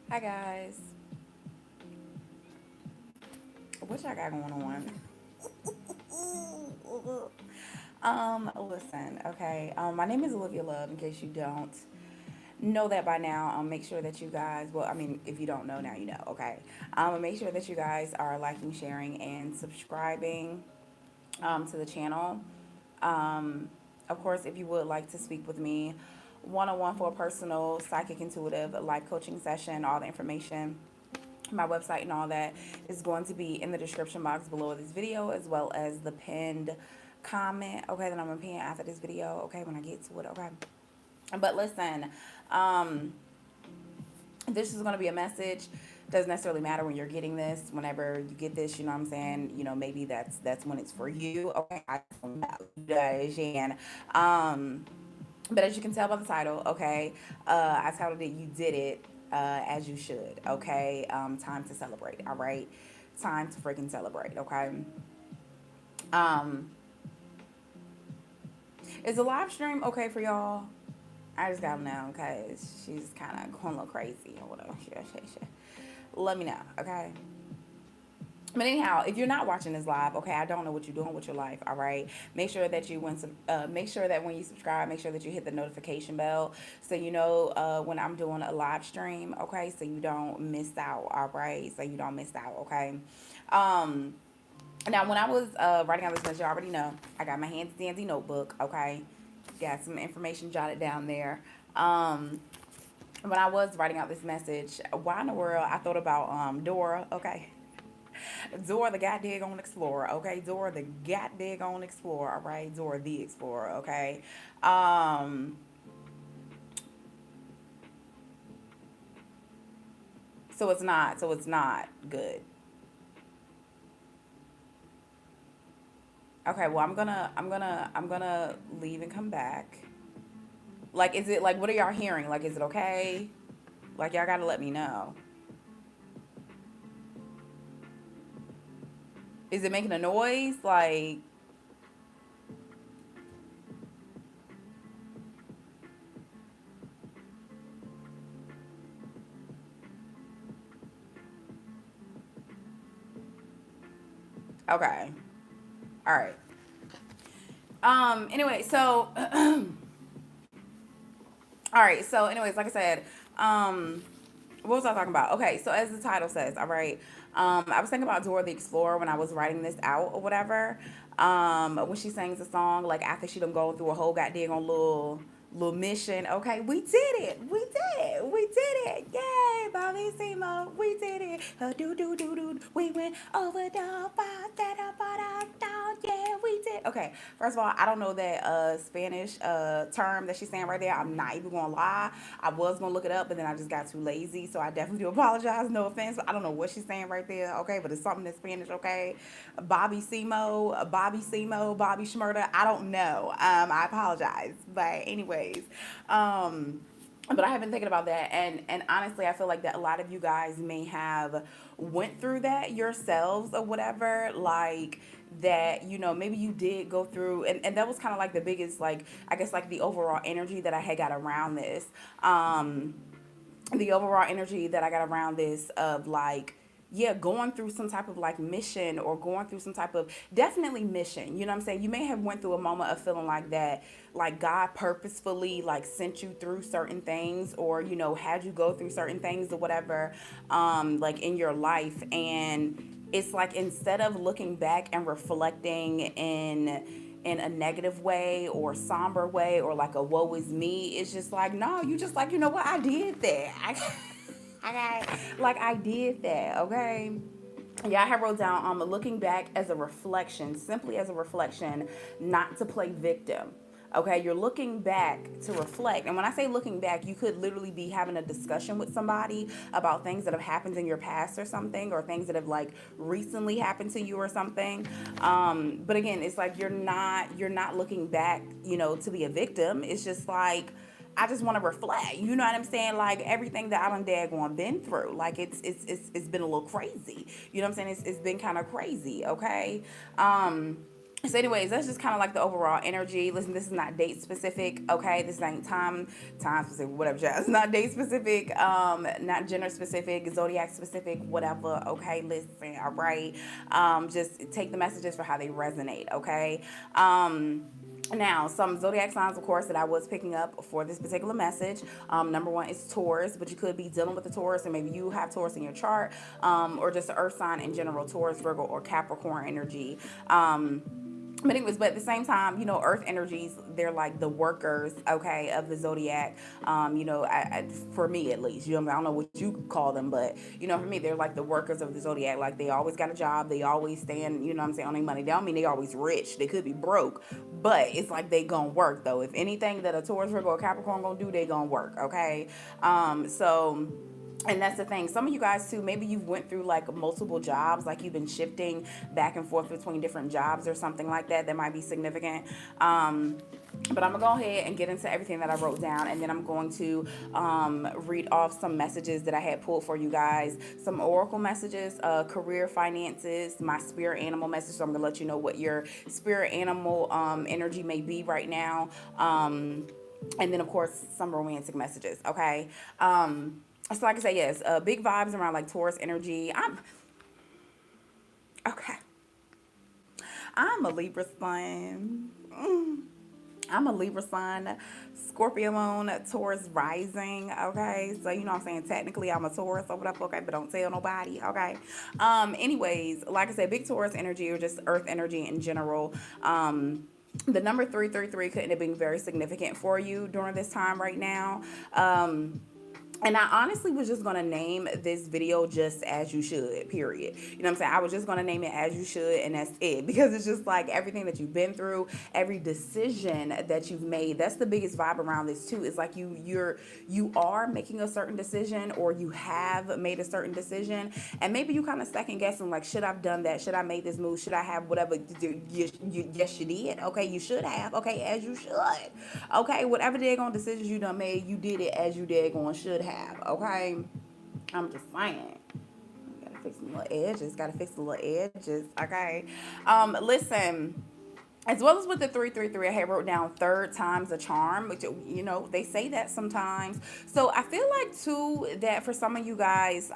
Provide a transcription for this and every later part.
Hi guys, what y'all got going on? Listen, okay. My name is Olivia Love. In case you don't know that by now, make sure that you guys. Well, I mean, if you don't know now, you know. Okay. Make sure that you guys are liking, sharing, and subscribing to the channel. Um, of course, if you would like to speak with me one on one for a personal psychic intuitive life coaching session, all the information, my website and all that is going to be in the description box below this video, as well as the pinned comment, okay, that I'm gonna pin after this video, okay, when I get to it, okay. But listen, um this is going to be a message. Doesn't necessarily matter when you're getting this. Whenever you get this, you know what I'm saying, maybe that's when it's for you, okay. I don't know, and but as you can tell by the title, okay, I titled it "You Did It as You Should." Okay, time to celebrate. All right, time to freaking celebrate. Okay, um, is the live stream okay for y'all? I just got to know because she's kind of going a little crazy or whatever. Let me know, okay. But anyhow, if you're not watching this live, okay, I don't know what you're doing with your life. All right, make sure that make sure that when you subscribe, make sure that you hit the notification bell so you know when I'm doing a live stream. Okay, so you don't miss out. All right, so you don't miss out. Okay. Um, Now, when I was writing out this message, you already know I got my handy dandy notebook. Okay, got some information jotted down there. When I was writing out this message, why in the world I thought about Dora? Okay, Dora the goddamn Explorer, okay? Dora the goddamn Explorer, all right? Dora the Explorer, okay? Um, so it's not good. Okay, well I'm gonna leave and come back. Like, is it like what are y'all hearing? Like, is it okay? Like, y'all gotta let me know. Is it making a noise? Like, okay, all right. Anyway, so all right. So, anyways, like I said, um, what was I talking about? Okay, so as the title says, all right, I was thinking about Dora the Explorer when I was writing this out or whatever. When she sings a song, like after she done gone through a whole goddamn little mission. Okay, we did it, we did it, yay, Bobby Simo, we did it. Do do do do, we went over the yeah, we did. Okay, first of all, I don't know that Spanish term that she's saying right there. I'm not even gonna lie. I was gonna look it up, but then I just got too lazy. So I definitely do apologize. No offense, but I don't know what she's saying right there. Okay, but it's something in Spanish. Okay, Bobby Simo, Bobby Schmurda. I don't know. I apologize. But anyways, um, but I have been thinking about that, and honestly, I feel like that a lot of you guys may have went through that yourselves or whatever, like that, maybe you did go through, and that was kind of like the biggest, like, I guess, like the overall energy that I had got around this. The overall energy that I got around this of like, yeah, going through some type of like mission, or going through some type of, definitely mission, you know what I'm saying. You may have went through a moment of feeling like that, like God purposefully like sent you through certain things, or had you go through certain things or whatever, like in your life. And it's like, instead of looking back and reflecting in a negative way or somber way, or like a woe is me, it's just like, no, you just like, you know what, I did that. I got, like, I did that, okay. Yeah, I have wrote down looking back as a reflection, simply as a reflection, not to play victim. Okay, you're looking back to reflect. And when I say looking back, you could literally be having a discussion with somebody about things that have happened in your past or something, or things that have like recently happened to you or something. But again, it's like you're not looking back, to be a victim. It's just like, I just want to reflect. You know what I'm saying? Like, everything that I done daggone been through. Like, it's been a little crazy. You know what I'm saying? It's been kind of crazy. Okay. So anyways, that's just kind of like the overall energy. Listen, this is not date specific, okay? This ain't time specific, whatever jazz. It's not date specific, not gender specific, zodiac specific, whatever, okay? Listen, all right? Just take the messages for how they resonate, okay? Now, some zodiac signs, of course, that I was picking up for this particular message. Number one is Taurus, but you could be dealing with the Taurus, and maybe you have Taurus in your chart, or just the Earth sign in general, Taurus, Virgo, or Capricorn energy. But anyways, but at the same time, Earth energies, they're like the workers, okay, of the zodiac. For me at least, I don't know what you call them, but for me, they're like the workers of the zodiac. Like they always got a job, they always stand, on their money. They don't mean they always rich. They could be broke, but it's like they gonna work though. If anything that a Taurus, Virgo, or Capricorn gonna do, they gonna work, okay. So. And that's the thing. Some of you guys too, maybe you've went through like multiple jobs, like you've been shifting back and forth between different jobs or something like that. That might be significant. But I'm gonna go ahead and get into everything that I wrote down, and then I'm going to read off some messages that I had pulled for you guys. Some oracle messages, career, finances, my spirit animal message. So I'm gonna let you know what your spirit animal energy may be right now. And then of course some romantic messages. Okay. So like I say, yes, big vibes around like Taurus energy. Okay. I'm a Libra sun. I'm a Libra sun, Scorpio moon, Taurus rising. Okay, so what I'm saying. Technically, I'm a Taurus or whatever. Okay, but don't tell nobody. Okay. Anyways, like I said, big Taurus energy or just Earth energy in general. The number 333 couldn't have been very significant for you during this time right now. And I honestly was just going to name this video just as you should, period. You know what I'm saying? I was just going to name it as you should, and that's it. Because it's just like everything that you've been through, every decision that you've made. That's the biggest vibe around this too. It's like you are making a certain decision, or you have made a certain decision. And maybe you kind of second guessing, like, should I have done that? Should I made this move? Should I have whatever? Yes, you did. Okay, you should have. Okay, as you should. Okay, whatever daggone decisions you done made, you did it as you daggone should have. Okay, I'm just saying. Gotta fix the little edges. Gotta fix the little edges. Okay. Listen. As well as with the 333, I had wrote down third time's a charm, which they say that sometimes. So I feel like too that for some of you guys,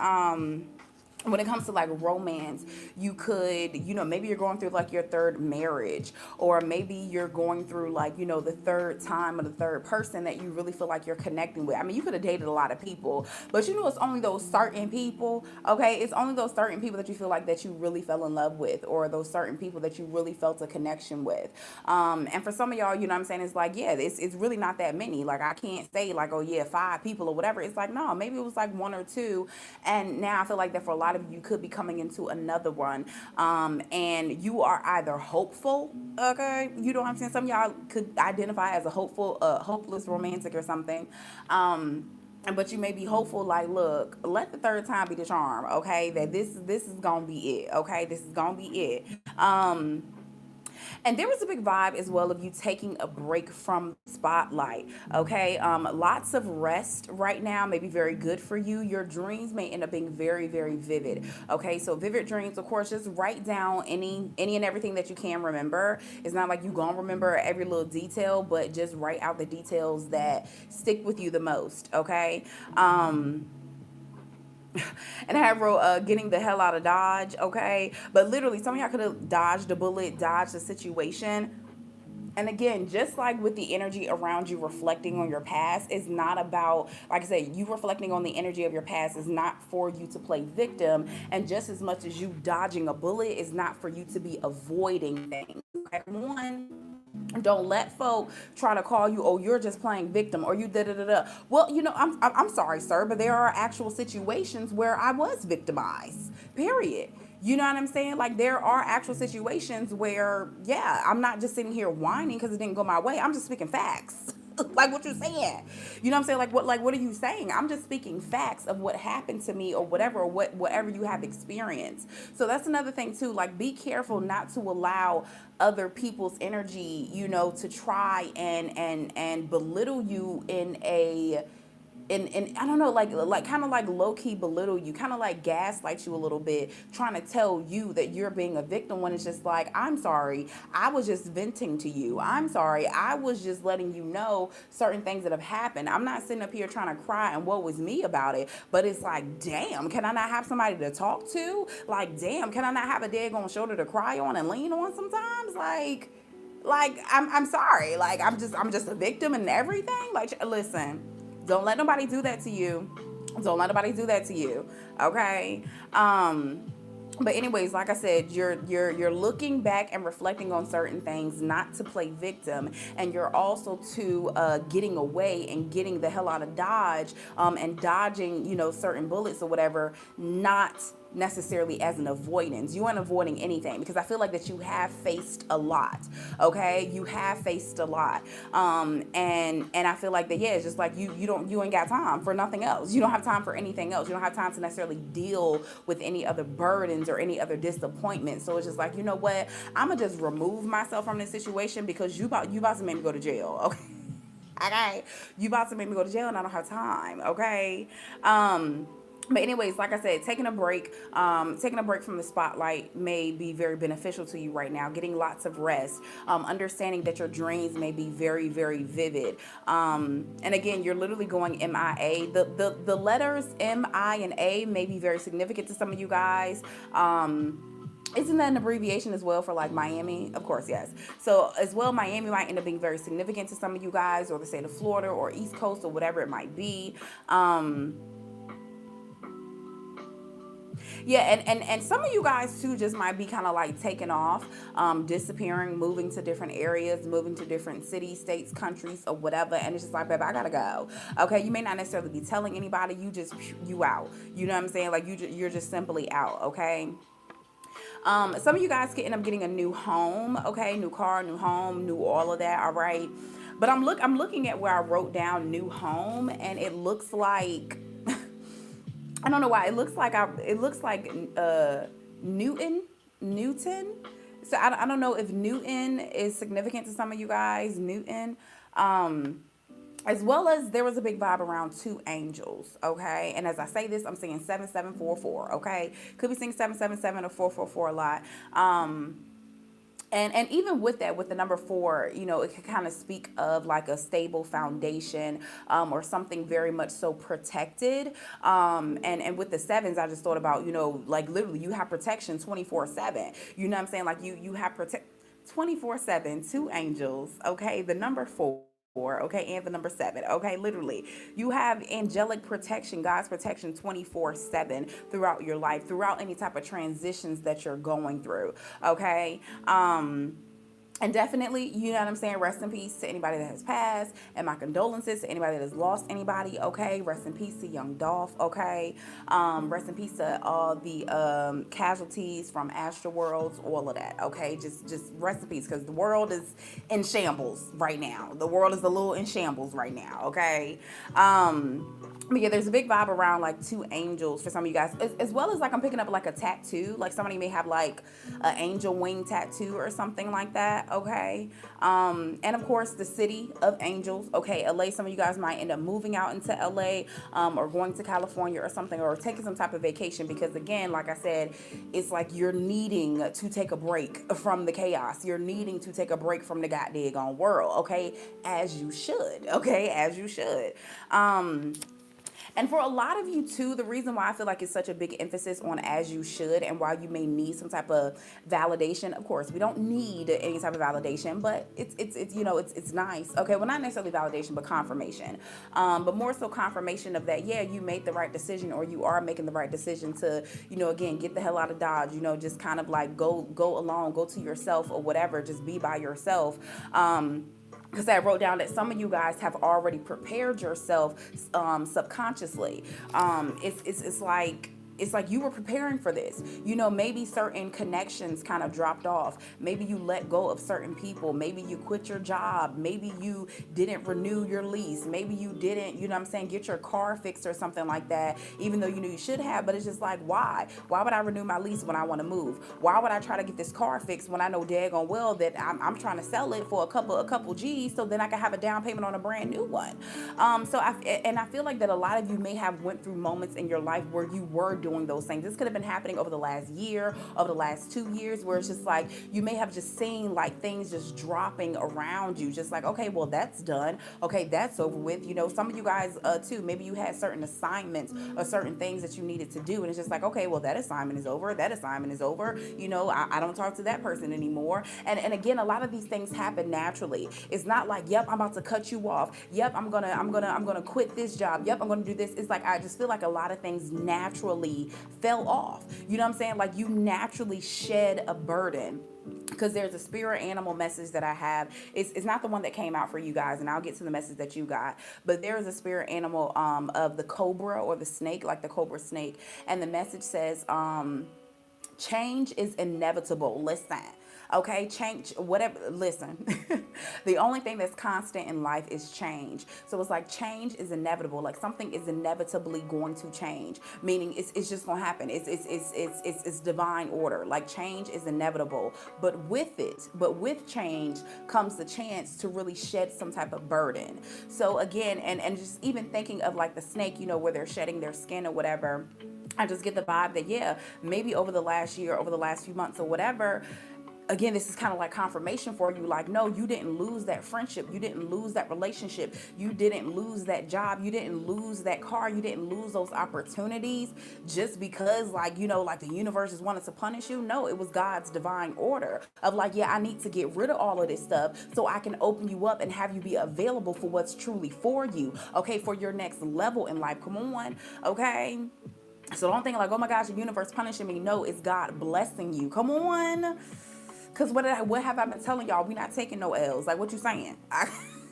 when it comes to like romance, you could, maybe you're going through like your third marriage, or maybe you're going through like, the third time or the third person that you really feel like you're connecting with. I mean, you could have dated a lot of people, but it's only those certain people, okay? It's only those certain people that you feel like that you really fell in love with, or those certain people that you really felt a connection with. And for some of y'all, what I'm saying, it's like, yeah, it's really not that many. Like, I can't say like, oh yeah, 5 people or whatever. It's like, no, maybe it was like 1 or 2. And now I feel like that for a lot of you could be coming into another one, and you are either hopeful, okay, you know what I'm saying, some of y'all could identify as a hopeful, hopeless romantic or something, but you may be hopeful, like, look, let the third time be the charm, okay, that this is gonna be it, okay, this is gonna be it. And there was a big vibe as well of you taking a break from the spotlight. Okay. Lots of rest right now may be very good for you. Your dreams may end up being very, very vivid. Okay. So vivid dreams, of course, just write down any and everything that you can remember. It's not like you gonna remember every little detail, but just write out the details that stick with you the most. Okay. And I wrote getting the hell out of Dodge, okay? But literally, some of y'all could have dodged a bullet, dodged a situation. And again, just like with the energy around you reflecting on your past, is not about, like I said, you reflecting on the energy of your past is not for you to play victim. And just as much as you dodging a bullet is not for you to be avoiding things. Okay? One, don't let folk try to call you, oh, you're just playing victim, or you da da da da. Well, I'm sorry, sir, but there are actual situations where I was victimized. Period. You know what I'm saying? Like, there are actual situations where, yeah, I'm not just sitting here whining because it didn't go my way. I'm just speaking facts. Like what you're saying. You know what I'm saying? What are you saying? I'm just speaking facts of what happened to me, or whatever, or whatever you have experienced. So that's another thing too. Like, be careful not to allow other people's energy, to try and belittle you in a and I don't know, like kind of like low key belittle you, kind of like gaslight you a little bit, trying to tell you that you're being a victim when it's just like, I'm sorry, I was just venting to you. I'm sorry, I was just letting you know certain things that have happened. I'm not sitting up here trying to cry and what was me about it, but it's like, damn, can I not have somebody to talk to? Like, damn, can I not have a daggone shoulder to cry on and lean on sometimes? Like I'm sorry. Like I'm just a victim and everything. Like listen, don't let nobody do that to you. Don't let nobody do that to you. Okay? But anyways, like I said, you're looking back and reflecting on certain things, not to play victim, and you're also to getting away and getting the hell out of Dodge, and dodging, certain bullets or whatever, not necessarily as an avoidance. You aren't avoiding anything, because I feel like that you have faced a lot. Okay, you have faced a lot, and I feel like that, yeah, it's just like you ain't got time for nothing else. You don't have time for anything else. You don't have time to necessarily deal with any other burdens or any other disappointments. So it's just like, you know what, I'm gonna just remove myself from this situation, because you about to make me go to jail. Okay. Okay, you about to make me go to jail and I don't have time. Okay. But anyways, like I said, taking a break from the spotlight may be very beneficial to you right now. Getting lots of rest, understanding that your dreams may be very, very vivid. And again, you're literally going MIA. The letters M, I, and A may be very significant to some of you guys. Isn't that an abbreviation as well for like Miami? Of course, yes. So as well, Miami might end up being very significant to some of you guys, or the state of Florida, or East Coast, or whatever it might be. Yeah, and some of you guys too just might be kind of like taking off, disappearing, moving to different areas, moving to different cities, states, countries, or whatever. And it's just like, babe, I gotta go. Okay, you may not necessarily be telling anybody. You out. You know what I'm saying? Like you're just simply out. Okay. Some of you guys could end up getting a new home. Okay, new car, new home, new all of that. All right. But I'm looking at where I wrote down new home, and it looks like I don't know why. It looks like Newton. So I don't know if Newton is significant to some of you guys. Newton. As well as there was a big vibe around two angels, okay? And as I say this, I'm saying 7744, okay? Could be saying 777 or 444 a lot. And even with that, with the number 4, it can kind of speak of like a stable foundation, or something very much so protected. And with the 7s, I just thought about, like literally you have protection 24/7. You know what I'm saying? Like you have protect 24/7, two angels, okay? The number 4. Okay, and the number 7. Okay, literally, you have angelic protection, God's protection 24/7 throughout your life, throughout any type of transitions that you're going through. Okay. And definitely, you know what I'm saying? Rest in peace to anybody that has passed, and my condolences to anybody that has lost anybody, okay? Rest in peace to young Dolph, okay? Rest in peace to all the casualties from Astro Worlds, all of that, okay? Just rest in peace, because the world is in shambles right now. The world is a little in shambles right now, okay? But yeah, there's a big vibe around like two angels for some of you guys, as well as like I'm picking up like a tattoo. Like somebody may have like an angel wing tattoo or something like that. Okay. And of course the city of angels. Okay. LA. Some of you guys might end up moving out into LA, or going to California or something, or taking some type of vacation, because again, like I said, it's like you're needing to take a break from the chaos. You're needing to take a break from the goddamn world. Okay. As you should. Okay. As you should. And for a lot of you too, the reason why I feel like it's such a big emphasis on as you should, and why you may need some type of validation. Of course, we don't need any type of validation, but it's nice. Okay, well, not necessarily validation, but confirmation. But more so confirmation of that, yeah, you made the right decision, or you are making the right decision to, again, get the hell out of Dodge. Just kind of like go alone, go to yourself or whatever. Just be by yourself. Because I wrote down that some of you guys have already prepared yourself, subconsciously. It's like it's like you were preparing for this. You know, maybe certain connections kind of dropped off. Maybe you let go of certain people. Maybe you quit your job. Maybe you didn't renew your lease. Maybe you didn't, you know what I'm saying, get your car fixed or something like that, even though you knew you should have. But it's just like, why? Why would I renew my lease when I want to move? Why would I try to get this car fixed when I know daggone well that I'm trying to sell it for a couple G's so then I can have a down payment on a brand new one? I feel like that a lot of you may have went through moments in your life where you were doing those things. This could have been happening over the last year, over the last 2 years, where it's just like you may have just seen like things just dropping around you, just like, okay, well, that's done. Okay, that's over with. You know, some of you guys too, maybe you had certain assignments or certain things that you needed to do, and it's just like, okay, well, that assignment is over. That assignment is over. You know, I don't talk to that person anymore. And again, a lot of these things happen naturally. It's not like, yep, I'm about to cut you off. Yep, I'm gonna quit this job. Yep, I'm gonna do this. It's like I just feel like a lot of things naturally fell off. You know what I'm saying? Like you naturally shed a burden, because there's a spirit animal message that I have. It's not the one that came out for you guys, and I'll get to the message that you got. But there is a spirit animal of the cobra or the snake, like the cobra snake, and the message says, change is inevitable. Listen. Okay, change, whatever, listen. The only thing that's constant in life is change. So it's like change is inevitable. Like something is inevitably going to change, meaning it's just gonna happen. It's divine order. Like change is inevitable. But with change comes the chance to really shed some type of burden. So again, and just even thinking of like the snake, you know, where they're shedding their skin or whatever, I just get the vibe that, yeah, maybe over the last year, over the last few months or whatever, again, this is kind of like confirmation for you. Like, no, you didn't lose that friendship. You didn't lose that relationship. You didn't lose that job. You didn't lose that car. You didn't lose those opportunities just because, like, you know, like the universe just wanted to punish you. No, it was God's divine order of like, yeah, I need to get rid of all of this stuff so I can open you up and have you be available for what's truly for you. Okay, for your next level in life. Come on. Okay. So don't think like, oh my gosh, the universe punishing me. No, it's God blessing you. Come on. Because what have I been telling y'all? We not taking no L's. Like, what you saying?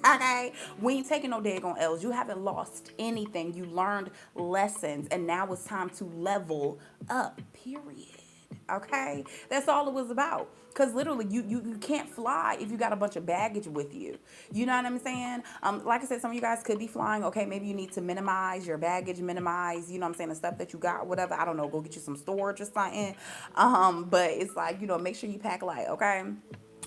Okay? We ain't taking no daggone L's. You haven't lost anything. You learned lessons. And now it's time to level up, period. Okay? That's all it was about. Because literally, you can't fly if you got a bunch of baggage with you. You know what I'm saying? Like I said, some of you guys could be flying. Okay, maybe you need to minimize your baggage, minimize, you know what I'm saying, the stuff that you got, whatever. I don't know, go get you some storage or something. But it's like, you know, make sure you pack light, okay?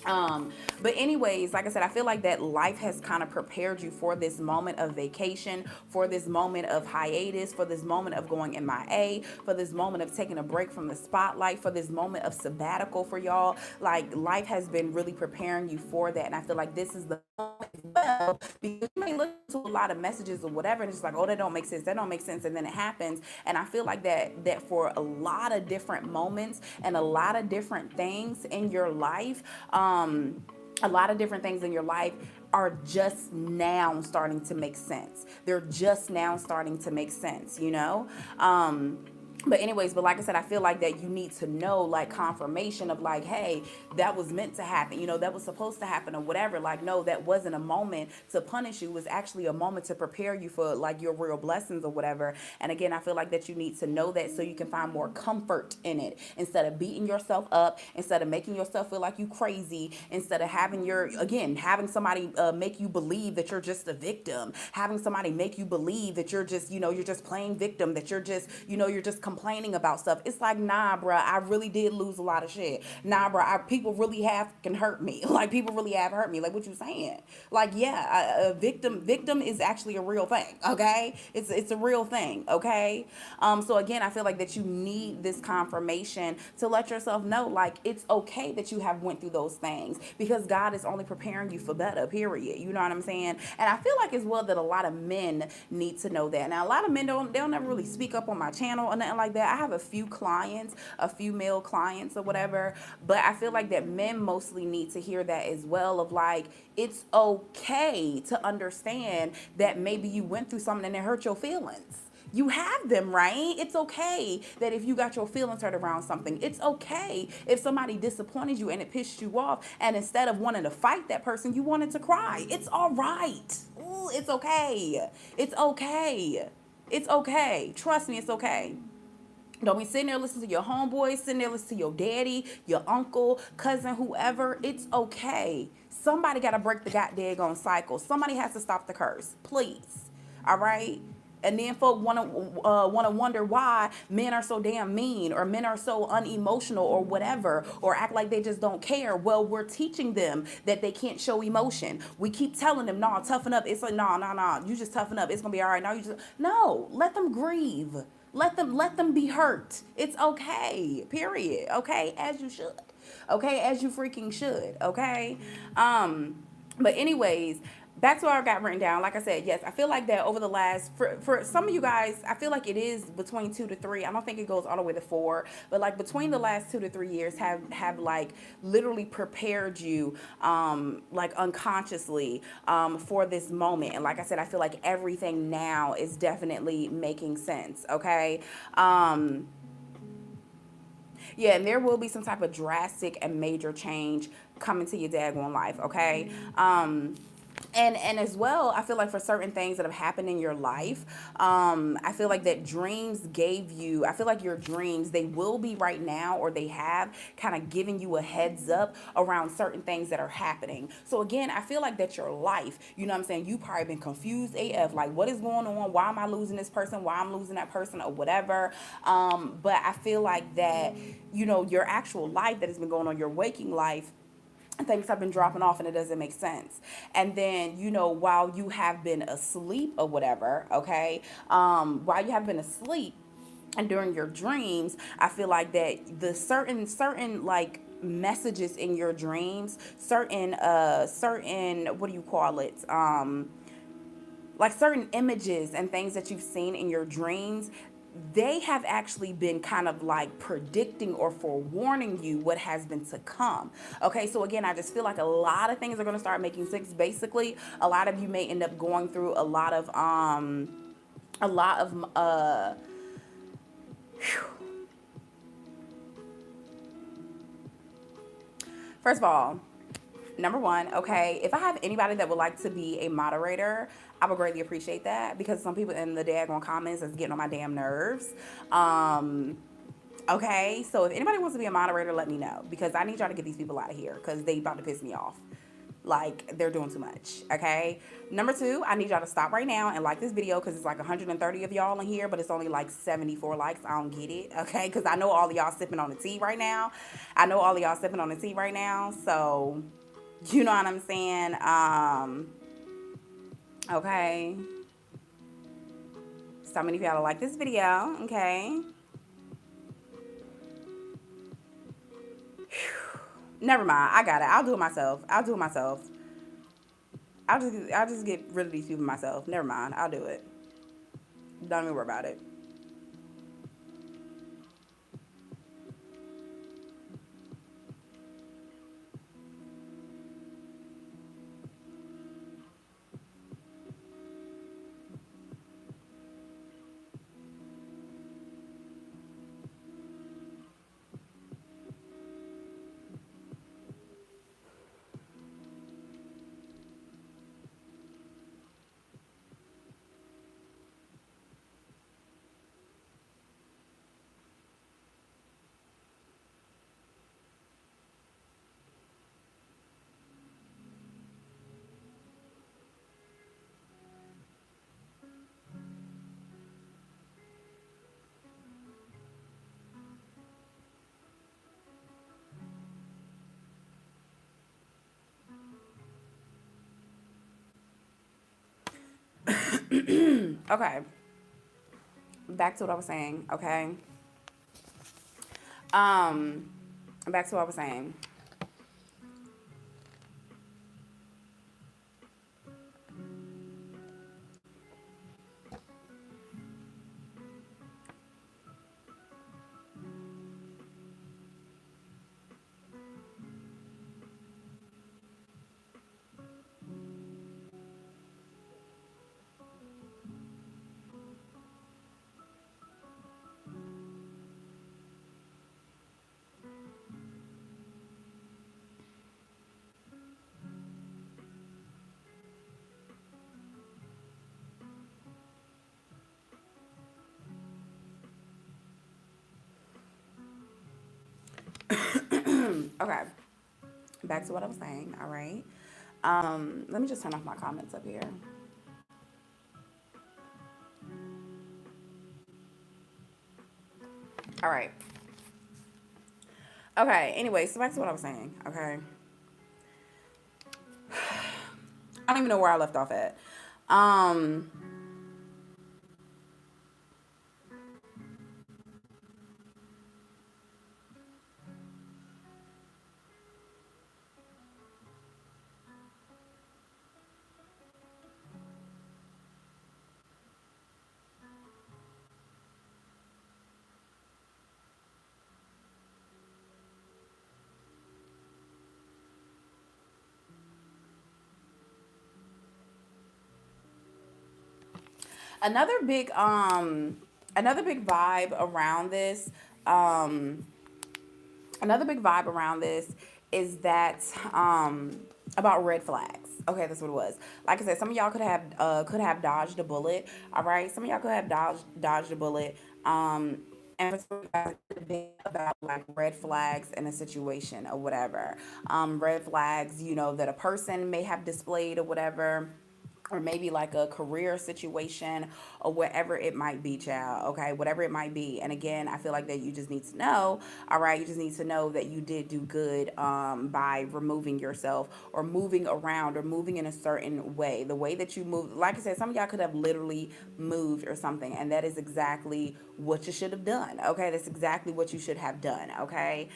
But anyways, like I said, I feel like that life has kind of prepared you for this moment of vacation, for this moment of hiatus, for this moment of going MIA, for this moment of taking a break from the spotlight, for this moment of sabbatical for y'all. Like life has been really preparing you for that. And I feel like this is the moment as well, because you may listen to a lot of messages or whatever, and it's like, oh, that don't make sense. That don't make sense. And then it happens. And I feel like that for a lot of different moments and a lot of different things in your life, a lot of different things in your life are just now starting to make sense. They're just now starting to make sense, you know? But anyways, but like I said, I feel like that you need to know, like, confirmation of like, hey, that was meant to happen, you know, that was supposed to happen or whatever. Like, no, that wasn't a moment to punish you. It was actually a moment to prepare you for like your real blessings or whatever. And again, I feel like that you need to know that so you can find more comfort in it, instead of beating yourself up, instead of making yourself feel like you crazy, instead of having having somebody make you believe that you're just a victim, having somebody make you believe that you're just, you know, you're just playing victim, that you're just, you know, you're just complaining about stuff. It's like, nah, bruh, I really did lose a lot of shit. Nah, bruh, people really have can hurt me. Like, people really have hurt me. Like, what you saying? Like, yeah, a victim is actually a real thing. Okay, it's a real thing. Okay, so again, I feel like that you need this confirmation to let yourself know, like, it's okay that you have went through those things, because God is only preparing you for better. Period. You know what I'm saying? And I feel like as well that a lot of men need to know that. Now, a lot of men they'll never really speak up on my channel or nothing like that. I have a few clients, a few male clients or whatever, but I feel like that men mostly need to hear that as well, of like, it's okay to understand that maybe you went through something and it hurt your feelings. You have them, right? It's okay that if you got your feelings hurt around something. It's okay if somebody disappointed you and it pissed you off, and instead of wanting to fight that person, you wanted to cry. It's all right. Ooh, it's okay. It's okay. It's okay. Trust me, it's okay. Don't be sitting there listening to your homeboys, sitting there listening to your daddy, your uncle, cousin, whoever. It's okay. Somebody got to break the goddamn cycle. Somebody has to stop the curse. Please. All right? And then folk want to wonder why men are so damn mean or men are so unemotional or whatever or act like they just don't care. Well, we're teaching them that they can't show emotion. We keep telling them, "No, toughen up." It's like, "No, no, no. You just toughen up. It's gonna be all right." No, you just no. Let them grieve. Let them be hurt. It's okay. Period. Okay, as you should. Okay, as you freaking should. Okay. But anyways, back to what I got written down. Like I said, yes, I feel like that over the last for some of you guys, I feel like it is between 2 to 3. I don't think it goes all the way to 4, but like between the last 2 to 3 years have like literally prepared you like unconsciously for this moment. And like I said, I feel like everything now is definitely making sense. Okay. Yeah, and there will be some type of drastic and major change coming to your daggone life, okay? And as well, I feel like for certain things that have happened in your life, I feel like that dreams gave you, I feel like your dreams, they will be right now, or they have kind of given you a heads up around certain things that are happening. So again, I feel like that your life, you know what I'm saying, you probably been confused AF, like what is going on? Why am I losing this person? Why I'm losing that person or whatever. But I feel like that, you know, your actual life that has been going on, your waking life, things have been dropping off and it doesn't make sense. And then, you know, while you have been asleep or whatever, okay, while you have been asleep and during your dreams, I feel like that the certain like messages in your dreams, certain what do you call it, like certain images and things that you've seen in your dreams, they have actually been kind of like predicting or forewarning you what has been to come. Okay, so again, I just feel like a lot of things are going to start making sense. Basically, a lot of you may end up going through a lot of first of all, number one, okay, if I have anybody that would like to be a moderator, I would greatly appreciate that, because some people in the daggone comments is getting on my damn nerves. Okay, so if anybody wants to be a moderator, let me know, because I need y'all to get these people out of here because they about to piss me off. Like, they're doing too much. Okay. Number two, I need y'all to stop right now and like this video, because it's like 130 of y'all in here, but it's only like 74 likes. I don't get it. Okay, because I know all of y'all sipping on the tea right now. I know all of y'all sipping on the tea right now. So, you know what I'm saying? Okay. So many of y'all like this video. Okay. Never mind. I got it. I'll do it myself. I'll do it myself. I'll just get rid of these people myself. Never mind. I'll do it. Don't even worry about it. Okay. Back to what I was saying. Okay. Um, back to what I was saying. Okay, back to what I was saying. All right. Let me just turn off my comments up here. All right. Okay. Anyway, so back to what I was saying. Okay. I don't even know where I left off at. Um, another big another big vibe around this. Um, Another big vibe around this is that about red flags. Okay, that's what it was. Like I said, some of y'all could have dodged a bullet. All right, some of y'all could have dodged a bullet. And for some of you guys, it could have been about like red flags in a situation or whatever. Red flags, that a person may have displayed or whatever, or maybe like a career situation or whatever it might be, child. Okay, whatever it might be. And again, I feel like that you just need to know. All right, you just need to know that you did do good by removing yourself or moving around or moving in a certain way. The way that you move, like I said, some of y'all could have literally moved or something, and that is exactly what you should have done. Okay, that's exactly what you should have done. Okay.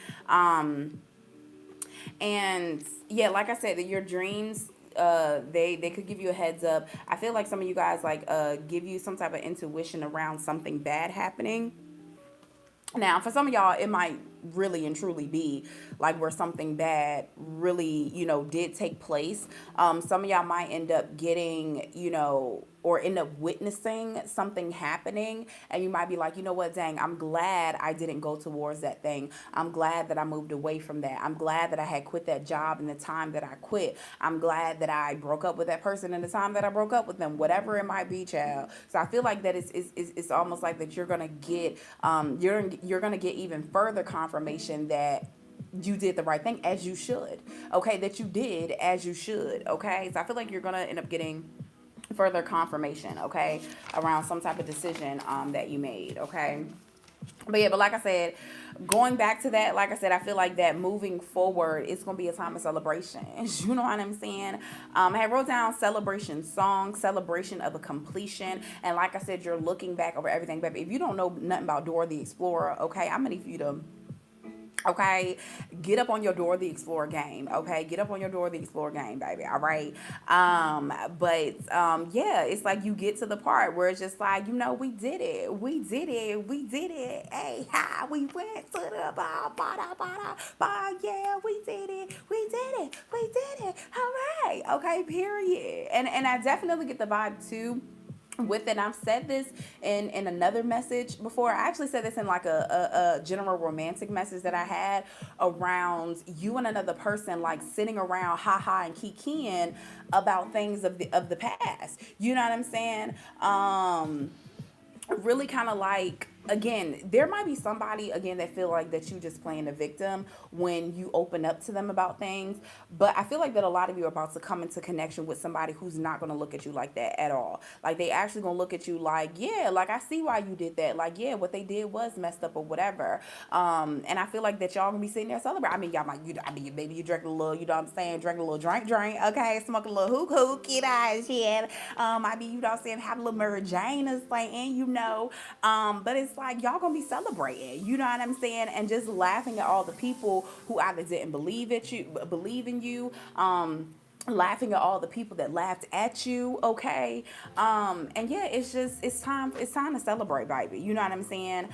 And yeah, like I said, that your dreams, they could give you a heads up. I feel like some of you guys like give you some type of intuition around something bad happening. Now, for some of y'all, it might really and truly be like where something bad really, did take place. Some of y'all might end up getting, or end up witnessing something happening. And you might be like, you know what, dang, I'm glad I didn't go towards that thing. I'm glad that I moved away from that. I'm glad that I had quit that job in the time that I quit. I'm glad that I broke up with that person in the time that I broke up with them, whatever it might be, child. So I feel like that it's almost like that you're going to get, you're going to get even further confirmation that you did the right thing, as you should. Okay, that you did as you should. Okay, so I feel like you're gonna end up getting further confirmation. Okay, around some type of decision that you made. Okay. But yeah, but like I said, going back to that, like I said, I feel like that moving forward, it's gonna be a time of celebration. You know what I'm saying? I had wrote down celebration song, celebration of a completion, and like I said, you're looking back over everything, baby. If you don't know nothing about Dora the Explorer, okay, I'm gonna need you to, okay, get up on your Dora the Explorer game. Okay, get up on your Dora the Explorer game, baby. All right. But yeah, it's like you get to the part where it's just like, we did it, we did it, we did it. Hey, hi, we went to the bar, ba ba ba. Yeah, we did it, we did it, we did it. All right. Okay. Period. And I definitely get the vibe too with it. I've said this in another message before. I actually said this in like a general romantic message that I had around you and another person like sitting around haha and kikiing about things of the past. You know what I'm saying? Really kind of like, again, there might be somebody again that feel like that you just playing the victim when you open up to them about things, but I feel like that a lot of you are about to come into connection with somebody who's not going to look at you like that at all. Like they actually going to look at you like, yeah, like I see why you did that. Like, yeah, what they did was messed up or whatever. And I feel like that y'all gonna be sitting there celebrating. I mean, y'all might, I mean, maybe you drink a little, you know what I'm saying, drink a little drink, okay, smoke a little hook, you know, and shit. I mean, you know what I'm saying, have a little Mary Jane or something, but it's like y'all gonna be celebrating, you know what I'm saying, and just laughing at all the people who either didn't believe in you, laughing at all the people that laughed at you, okay. And yeah, it's time to celebrate, baby, you know what I'm saying.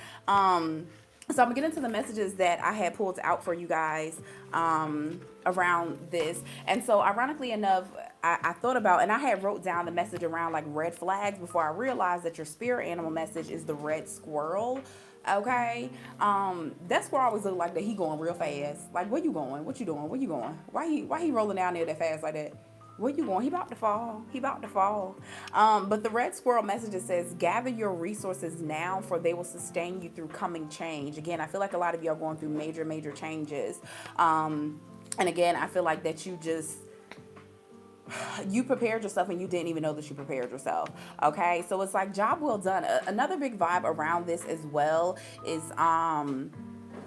So I'm gonna get into the messages that I had pulled out for you guys around this. And so ironically enough, I thought about, and I had wrote down the message around like red flags before I realized that your spirit animal message is the red squirrel. Okay. That squirrel always look like that he going real fast. Like, where you going? What you doing? Where you going? Why he rolling down there that fast like that? Where you going? He about to fall. He about to fall. But the red squirrel message says, gather your resources now, for they will sustain you through coming change. Again, I feel like a lot of you are going through major, major changes. And again, I feel like that you prepared yourself and you didn't even know that you prepared yourself. Okay, so it's like job well done. Another big vibe around this as well is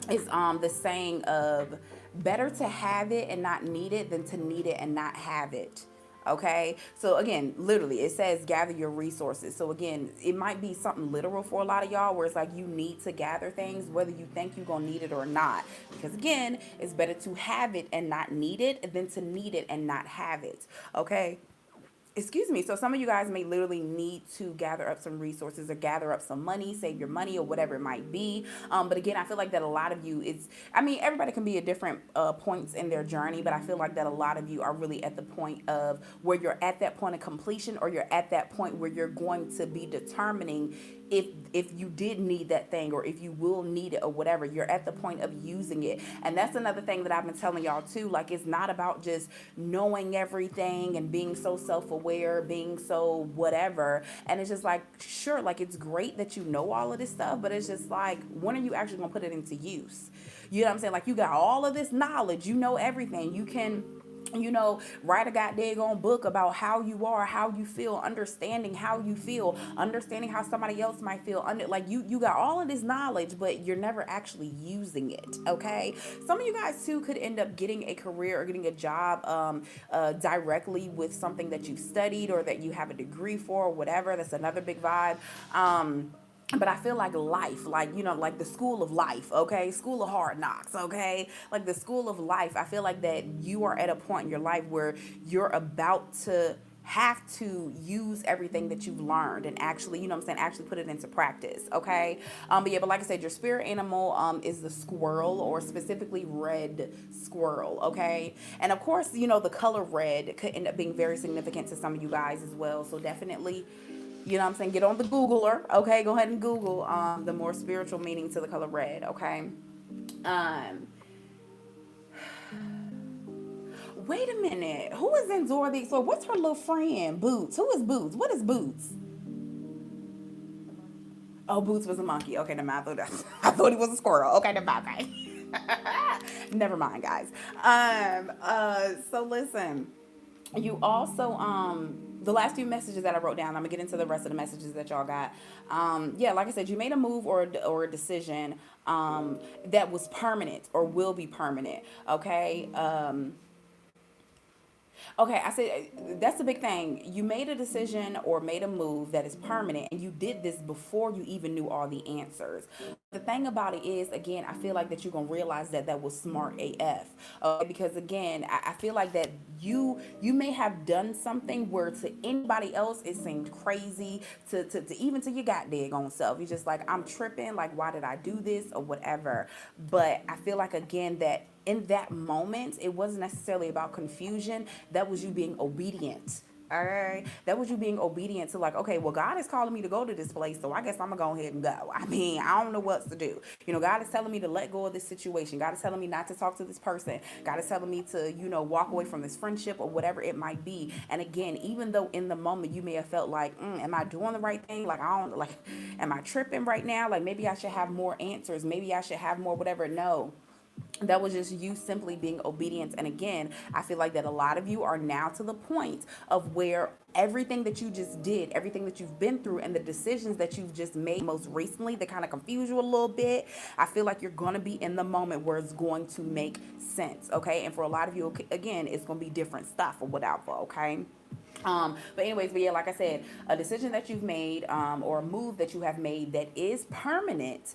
the saying of better to have it and not need it than to need it and not have it. Okay, so again, literally, it says gather your resources. So again, it might be something literal for a lot of y'all, where it's like you need to gather things, whether you think you're gonna need it or not. Because again, it's better to have it and not need it than to need it and not have it. Okay, excuse me. So some of you guys may literally need to gather up some resources or gather up some money, save your money or whatever it might be. But again, I feel like that a lot of you, I mean, everybody can be at different points in their journey, but I feel like that a lot of you are really at the point of where you're at that point of completion, or you're at that point where you're going to be determining if you did need that thing, or if you will need it or whatever. You're at the point of using it. And that's another thing that I've been telling y'all too. Like, it's not about just knowing everything and being so self-aware, being so whatever. And it's just like, sure, like, it's great that you know all of this stuff, but it's just like, when are you actually gonna put it into use? You know what I'm saying? Like, you got all of this knowledge, you know everything. You can, write a goddamn book about how you are, how you feel, understanding how you feel, understanding how somebody else might feel. Like, you got all of this knowledge, but you're never actually using it. Okay, some of you guys too could end up getting a career or getting a job directly with something that you've studied or that you have a degree for, or whatever. That's another big vibe. But I feel like life, like, like the school of life, okay? School of hard knocks, okay? Like the school of life, I feel like that you are at a point in your life where you're about to have to use everything that you've learned and actually, actually put it into practice, okay? But like I said, your spirit animal is the squirrel, or specifically red squirrel, okay? And of course, the color red could end up being very significant to some of you guys as well. So definitely, get on the Googler, okay? Go ahead and Google the more spiritual meaning to the color red, okay? Um, Wait a minute. Who is in Dora the Explorer? What's her little friend? Boots. Who is Boots? What is Boots? Oh, Boots was a monkey. Okay, never mind. I thought he was a squirrel. Okay, never mind. Okay. Never mind, guys. So listen. You also the last few messages that I wrote down, I'm gonna get into the rest of the messages that y'all got. Yeah, like I said, you made a move or a decision that was permanent or will be permanent. Okay. Okay, I said that's the big thing. You made a decision or made a move that is permanent, and you did this before you even knew all the answers. The thing about it is, again, I feel like that you're gonna realize that that was smart AF. Okay, because again, I feel like that you may have done something where to anybody else it seemed crazy, to even to your goddamn own self. You're just like, I'm tripping. Like, why did I do this or whatever? But I feel like again that in that moment, it wasn't necessarily about confusion. That was you being obedient. All right. That was you being obedient to, like, okay, well, God is calling me to go to this place, so I guess I'm going to go ahead and go. I mean, I don't know what to do. God is telling me to let go of this situation. God is telling me not to talk to this person. God is telling me to, walk away from this friendship or whatever it might be. And again, even though in the moment you may have felt like, am I doing the right thing? Like, I don't, like, am I tripping right now? Like, maybe I should have more answers. Maybe I should have more whatever. No, that was just you simply being obedient. And again, I feel like that a lot of you are now to the point of where everything that you just did, everything that you've been through, and the decisions that you've just made most recently that kind of confuse you a little bit, I feel like you're going to be in the moment where it's going to make sense. Okay, and for a lot of you, again, it's going to be different stuff or whatever. Okay. But yeah, like I said, a decision that you've made, or a move that you have made that is permanent.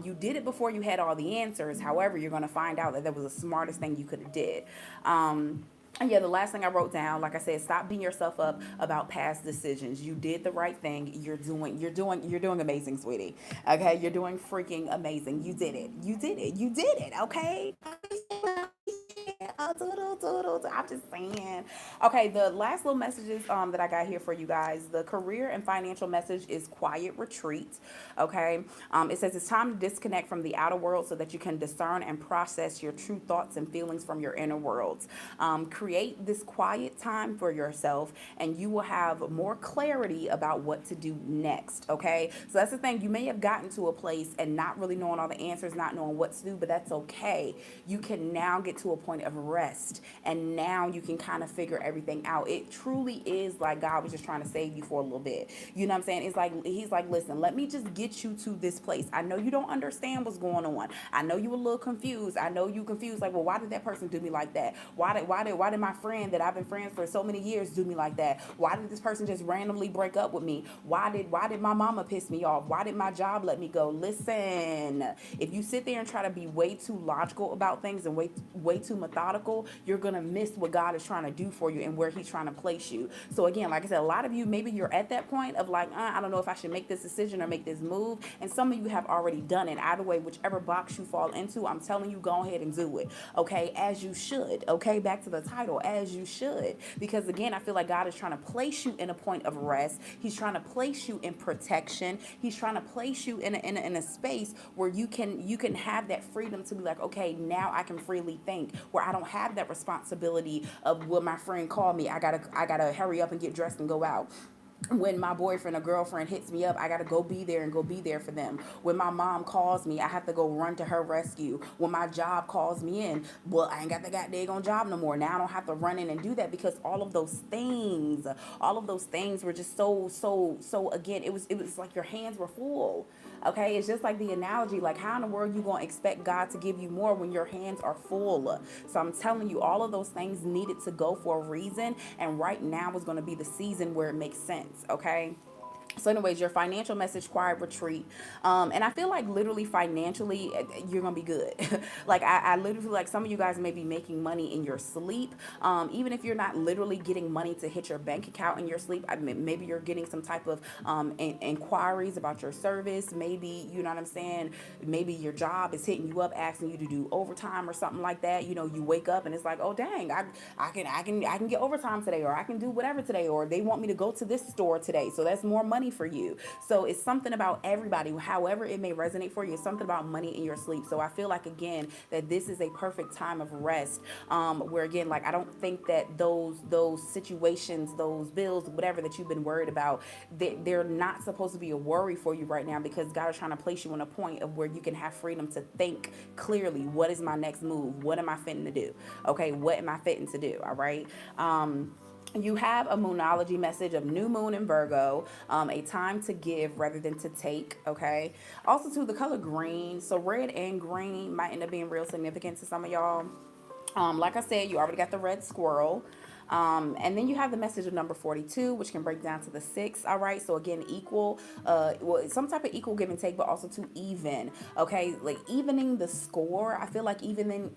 You did it before you had all the answers. However, you're going to find out that was the smartest thing you could have did. And yeah, the last thing I wrote down, like I said, stop beating yourself up about past decisions. You did the right thing. You're doing amazing, sweetie. Okay, you're doing freaking amazing. You did it. You did it. You did it. Okay. Doodle, doodle, doodle. I'm just saying. Okay, the last little messages that I got here for you guys. The career and financial message is quiet retreat. Okay, it says it's time to disconnect from the outer world so that you can discern and process your true thoughts and feelings from your inner worlds. Create this quiet time for yourself, and you will have more clarity about what to do next. Okay, so that's the thing. You may have gotten to a place and not really knowing all the answers, not knowing what to do, but that's okay. You can now get to a point of rest, and now you can kind of figure everything out. It truly is like God was just trying to save you for a little bit. You know what I'm saying? It's like he's like, listen, let me just get you to this place. I know you don't understand what's going on. I know you a little confused. I know you confused, like, well, why did that person do me like that? Why did my friend that I've been friends for so many years do me like that? Why did this person just randomly break up with me? Why did my mama piss me off? Why did my job let me go? Listen, if you sit there and try to be way too logical about things and way too methodical, you're gonna miss what God is trying to do for you and where he's trying to place you. So again, like I said, a lot of you, maybe you're at that point of like, I don't know if I should make this decision or make this move. And some of you have already done it. Either way, whichever box you fall into, I'm telling you, go ahead and do it. Okay, as you should. Okay, back to the title, as you should. Because again, I feel like God is trying to place you in a point of rest. He's trying to place you in protection. He's trying to place you in a space where you can have that freedom to be like, okay, now I can freely think, where I don't have that responsibility of, will my friend call me, I gotta hurry up and get dressed and go out. When my boyfriend or girlfriend hits me up, I gotta go be there and go be there for them. When my mom calls me, I have to go run to her rescue. When my job calls me in, well, I ain't got the goddamn job no more. Now I don't have to run in and do that, because all of those things were just so again, it was like your hands were full. Okay, it's just like the analogy, like, how in the world you gonna expect God to give you more when your hands are full? So I'm telling you, all of those things needed to go for a reason, and right now is going to be the season where it makes sense. Okay. So anyways, your financial message, quiet retreat. And I feel like literally financially, you're gonna be good. Like I literally feel like some of you guys may be making money in your sleep. Even if you're not literally getting money to hit your bank account in your sleep, I mean, maybe you're getting some type of inquiries about your service. Maybe, you know what I'm saying, maybe your job is hitting you up asking you to do overtime or something like that. You know, you wake up and it's like, oh dang, I can get overtime today, or I can do whatever today, or they want me to go to this store today, so that's more money for you. So it's something about everybody, however it may resonate for you. It's something about money in your sleep. So I feel like, again, that this is a perfect time of rest, where again, like, I don't think that those situations, those bills, whatever that you've been worried about, they're not supposed to be a worry for you right now, because God is trying to place you in a point of where you can have freedom to think clearly. What is my next move? What am I fitting to do? Okay, what am I fitting to do? All right. You have a moonology message of new moon in Virgo, a time to give rather than to take. Okay. Also, to the color green. So red and green might end up being real significant to some of y'all. Like I said, you already got the red squirrel. And then you have the message of number 42, which can break down to the six. All right. So again, equal, well, some type of equal give and take, but also to even. Okay. Like evening the score. I feel like evening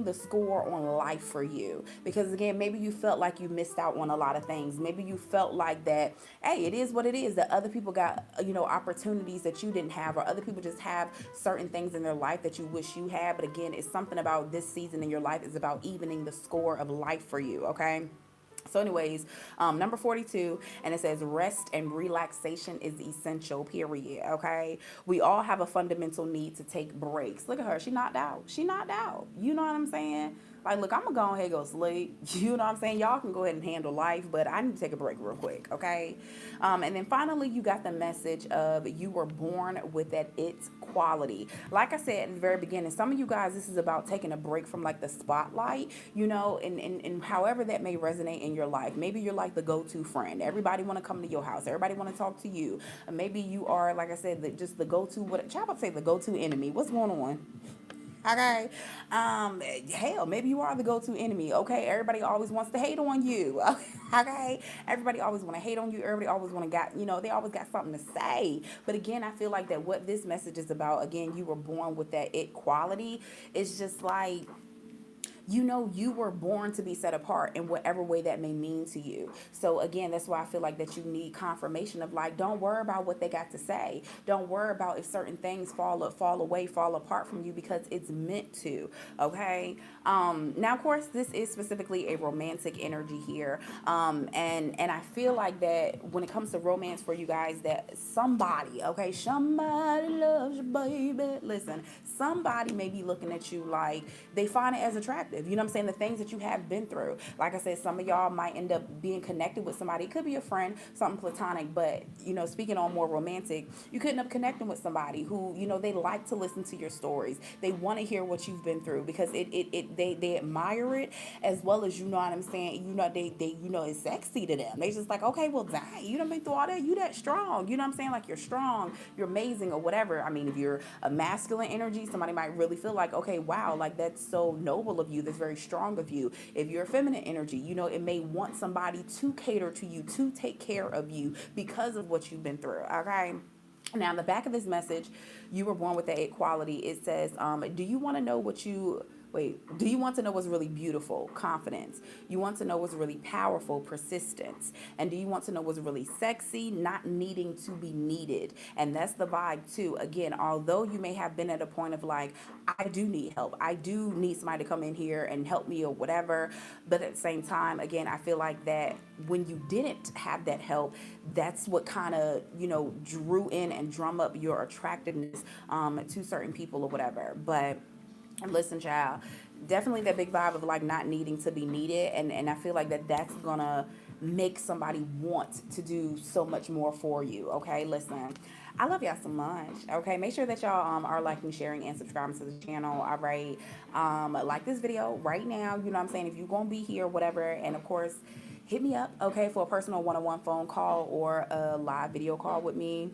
the score on life for you, because again, maybe you felt like you missed out on a lot of things. Maybe you felt like that, hey, it is what it is, that other people got, opportunities that you didn't have, or other people just have certain things in their life that you wish you had. But again, it's something about this season in your life is about evening the score of life for you. Okay. So anyways, number 42, and it says rest and relaxation is essential, period. Okay. We all have a fundamental need to take breaks. Look at her. She knocked out. She knocked out. You know what I'm saying? Like, look, I'm going to go ahead and go sleep. You know what I'm saying? Y'all can go ahead and handle life, but I need to take a break real quick. Okay. And then finally, you got the message of you were born with that it quality. Like I said at the very beginning, some of you guys, this is about taking a break from like the spotlight, and however that may resonate in your life. Maybe you're like the go-to friend. Everybody want to come to your house. Everybody want to talk to you. Maybe you are, like I said, just the go-to, what, child, about to say the go-to enemy. What's going on? Okay. Hell, maybe you are the go-to enemy. Okay. Everybody always wants to hate on you. Okay. Everybody always want to hate on you. Everybody always want to they always got something to say. But again, I feel like that what this message is about, again, you were born with that it quality. It's just like, you know you were born to be set apart in whatever way that may mean to you. So again, that's why I feel like that you need confirmation of like, don't worry about what they got to say. Don't worry about if certain things fall away, fall apart from you, because it's meant to. Okay. Now of course this is specifically a romantic energy here. And I feel like that when it comes to romance for you guys, that somebody, okay, somebody loves you, baby. Listen, somebody may be looking at you like they find it as attractive. You know what I'm saying? The things that you have been through. Like I said, some of y'all might end up being connected with somebody. It could be a friend, something platonic, but you know, speaking on more romantic, you could end up connecting with somebody who, you know, they like to listen to your stories. They want to hear what you've been through because they admire it, as well as, you know what I'm saying, you know, they you know it's sexy to them. They just like, okay, well dang, you done been through all that, you that strong. You know what I'm saying? Like, you're strong, you're amazing, or whatever. I mean, if you're a masculine energy, somebody might really feel like, okay, wow, like that's so noble of you, that's very strong of you. If you're a feminine energy, you know, it may want somebody to cater to you, to take care of you because of what you've been through. Okay. Now, in the back of this message, you were born with the equality. It says, do you want to know what you wait, do you want to know what's really beautiful? Confidence. You want to know what's really powerful? Persistence. And do you want to know what's really sexy? Not needing to be needed. And that's the vibe too. Again, although you may have been at a point of like, I do need help. I do need somebody to come in here and help me or whatever. But at the same time, again, I feel like that when you didn't have that help, that's what kind of, you know, drew in and drum up your attractiveness to certain people or whatever. But listen, child, definitely that big vibe of like not needing to be needed, and I feel like that's gonna make somebody want to do so much more for you. Okay, listen, I love y'all so much. Okay, make sure that y'all are liking, sharing, and subscribing to the channel. All right, like this video right now. You know what I'm saying? If you're gonna be here, whatever, and of course, hit me up, okay, for a personal one-on-one phone call or a live video call with me,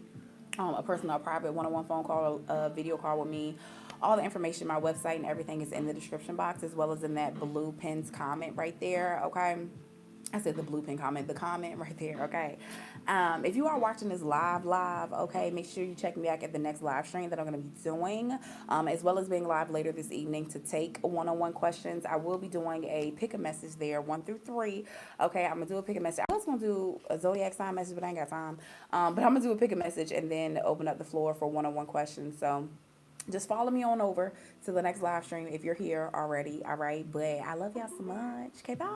a personal private one-on-one phone call, a video call with me. All the information, my website and everything is in the description box, as well as in that blue pinned comment right there. Okay. I said the blue pin comment, the comment right there. Okay. If you are watching this live, okay, make sure you check me back at the next live stream that I'm going to be doing, as well as being live later this evening to take one-on-one questions. I will be doing a pick a message there, 1 through 3. Okay. I'm going to do a pick a message. I was going to do a Zodiac sign message, but I ain't got time. But I'm going to do a pick a message and then open up the floor for one-on-one questions. So just follow me on over to the next live stream if you're here already. All right. But I love y'all so much. Okay, bye.